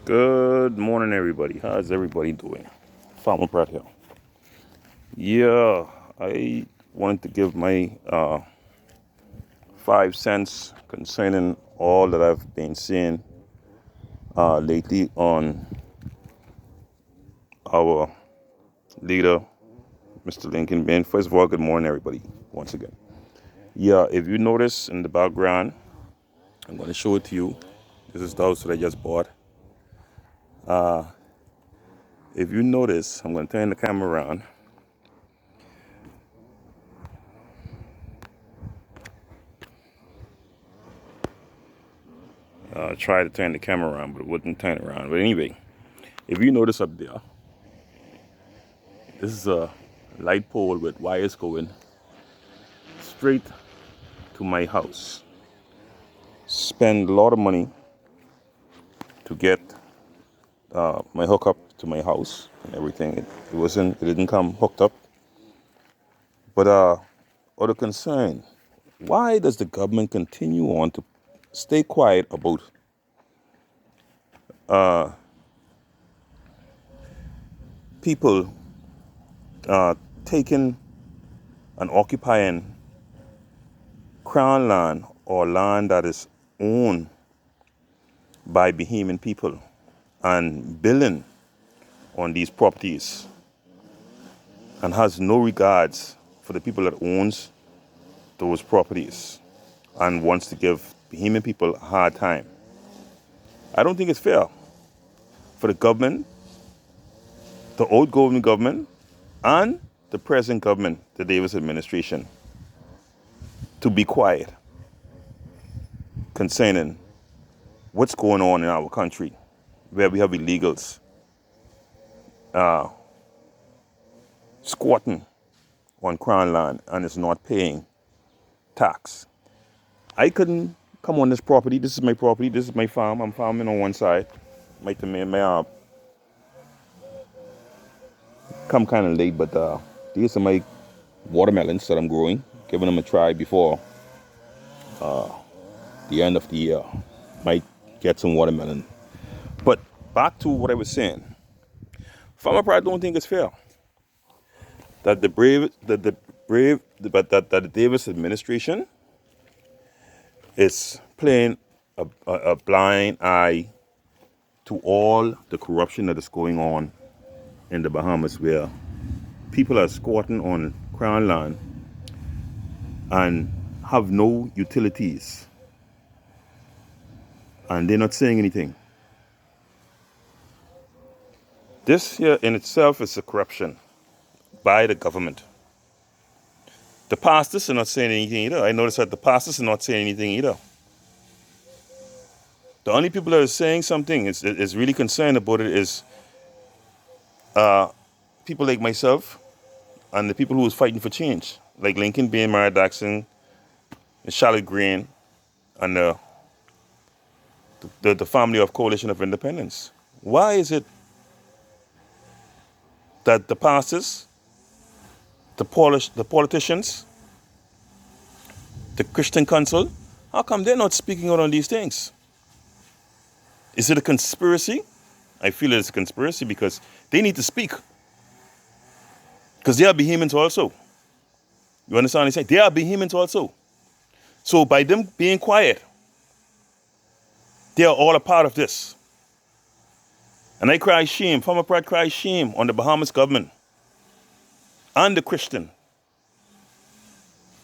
Good morning, everybody. How's everybody doing? Farmer Pratt here. Yeah, I wanted to give my 5 cents concerning all that I've been seeing lately on our leader, Mr. Lincoln Ben. First of all, good morning, everybody, once again. Yeah, if you notice in the background, I'm going to show it to you. This is the house that I just bought. If you notice, I'm going to turn the camera around. Try to turn the camera around, but it wouldn't turn around. But anyway, if you notice up there, this is a light pole with wires going straight to my house. Spend a lot of money to get my hookup to my house and everything. It didn't come hooked up. But other concern, why does the government continue on to stay quiet about people taking and occupying crown land or land that is owned by Bahamian people and building on these properties and has no regards for the people that owns those properties and wants to give Bahamian people a hard time? I don't think it's fair for the government, the outgoing government, and the present government, the Davis administration, to be quiet concerning what's going on in our country, where we have illegals squatting on crown land and is not paying tax. I couldn't come on this property. This is my property. This is my farm. I'm farming on one side. My come kind of late, but these are my watermelons that I'm growing, giving them a try before the end of the year. Might get some watermelon. But back to what I was saying. Farmer Pride don't think it's fair that the Davis administration is playing a blind eye to all the corruption that is going on in the Bahamas, where people are squatting on crown land and have no utilities, and they're not saying anything. This here in itself is a corruption by the government. The pastors are not saying anything either. I noticed that the pastors are not saying anything either. The only people that are saying something is really concerned about it is people like myself and the people who was fighting for change, like Lincoln Bain, Mara Daxon, and Charlotte Green, and the family of Coalition of Independence. Why is it that the pastors, the politicians, the Christian Council, how come they're not speaking out on these things? Is it a conspiracy? I feel it's a conspiracy because they need to speak. Because they are Bahamians also. You understand what I'm saying? They are Bahamians also. So by them being quiet, they are all a part of this. And I cry shame, Farmer Pride cries shame on the Bahamas government and the Christian,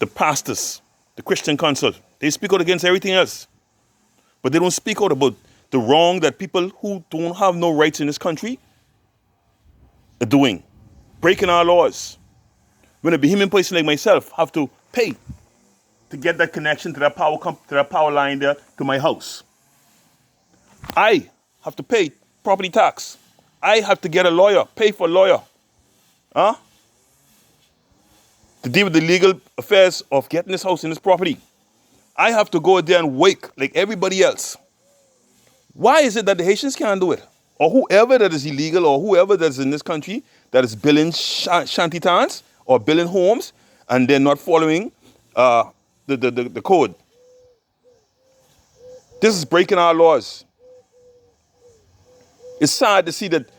the pastors, the Christian Council. They speak out against everything else. But they don't speak out about the wrong that people who don't have no rights in this country are doing. Breaking our laws. When a Bahamian person like myself have to pay to get that connection to that power line there to my house. I have to pay property tax. I have to get a lawyer, pay for a lawyer. To deal with the legal affairs of getting this house and this property. I have to go there and wake like everybody else. Why is it that the Haitians can't do it? Or whoever that is illegal or whoever that's in this country that is building shantytowns or building homes and they're not following the code. This is breaking our laws. It's sad to see that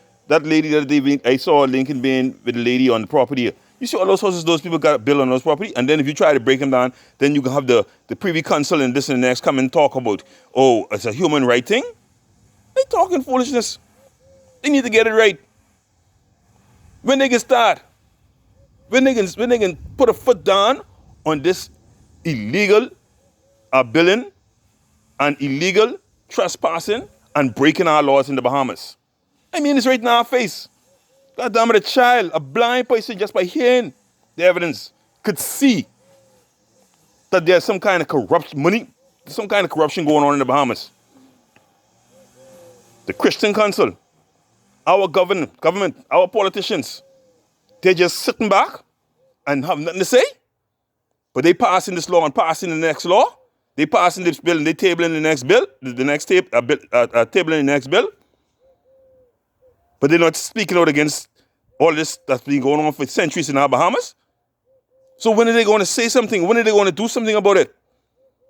lady that I saw Lincoln being with the lady on the property. You see all those houses those people got built on those property, and then if you try to break them down, then you can have the Privy Council and this and the next come and talk about, oh, it's a human right thing. They talking foolishness. They need to get it right. When they can start, when they can put a foot down on this illegal billing and illegal trespassing and breaking our laws in the Bahamas. I mean, it's right in our face. God damn it, a child, a blind person, just by hearing the evidence, could see that there's some kind of corruption going on in the Bahamas. The Christian Council, our government, our politicians, they're just sitting back and have nothing to say. But they passing this law and passing the next law. They passing this bill and they tabling the next bill, tabling the next bill. But they're not speaking out against all this that's been going on for centuries in our Bahamas. So when are they going to say something? When are they going to do something about it?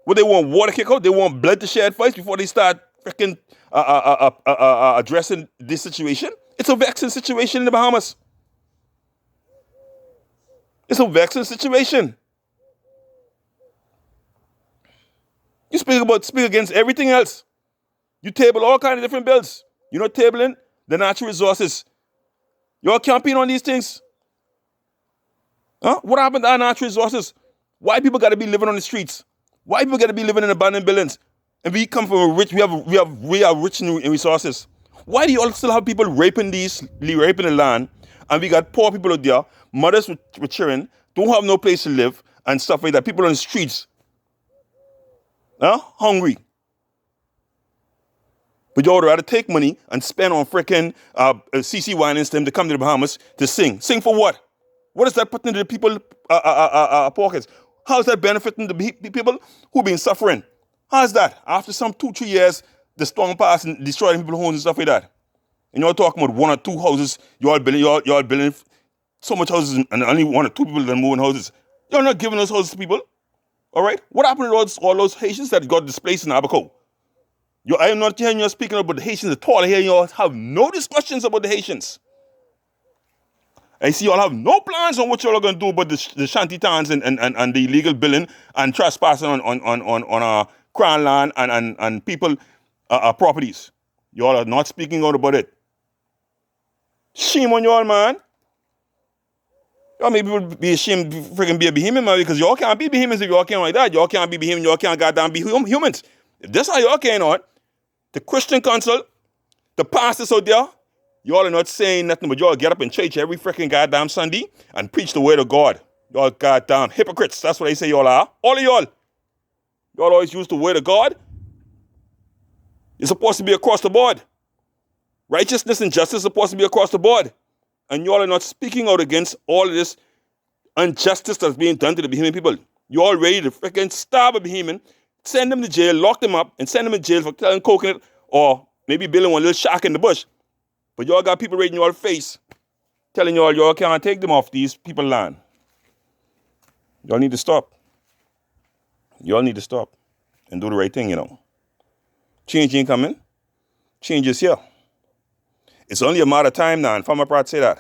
What, they want water kick out? They want blood to shed first before they start freaking addressing this situation? It's a vexing situation in the Bahamas. It's a vexing situation. You speak against everything else. You table all kinds of different bills. You're not tabling the natural resources. Y'all campaign on these things. Huh? What happened to our natural resources? Why people got to be living on the streets? Why people got to be living in abandoned buildings? And we come from a rich, we are rich in resources. Why do you all still have people raping the land? And we got poor people out there, mothers with children, don't have no place to live and stuff like that. People on the streets, hungry. But you would rather take money and spend on freaking CC Winans them to come to the Bahamas to sing. Sing for what? What is that putting into the people's pockets? How is that benefiting the people who've been suffering? How is that? After some 2-3 years, the storm passed and destroyed people's homes and stuff like that. And you're talking about 1 or 2 houses, you're building so much houses and only 1 or 2 people that move in houses. You're not giving those houses to people. All right? What happened to all those Haitians that got displaced in Abaco? I am not hearing you speaking about the Haitians at all. I hear you have no discussions about the Haitians. I see y'all have no plans on what y'all are going to do about the shantytowns and the illegal billing and trespassing on crown land and people properties. Y'all are not speaking out about it. Shame on y'all, man. Y'all maybe be ashamed to freaking be a Bahamian, man, because y'all can't be Bahamians if y'all can't like that. Y'all can't be Bahamian, y'all can't goddamn be humans. If that's how y'all can't on, the Christian Council, the pastors out there, y'all are not saying nothing, but y'all get up in church every freaking goddamn Sunday and preach the word of God. Y'all goddamn hypocrites. That's what they say y'all are. All of y'all. Y'all always use the word of God. It's supposed to be across the board. Righteousness and justice is supposed to be across the board. And y'all are not speaking out against all of this injustice that's being done to the Bahamian people. Y'all ready to freaking starve a Bahamian, send them to jail, lock them up, and send them to jail for telling coconut or maybe building one little shack in the bush. But y'all got people right in your face telling y'all can't take them off these people's land. Y'all need to stop. Y'all need to stop and do the right thing, Change ain't coming. Change is here. It's only a matter of time now, and Farmer Pratt say that.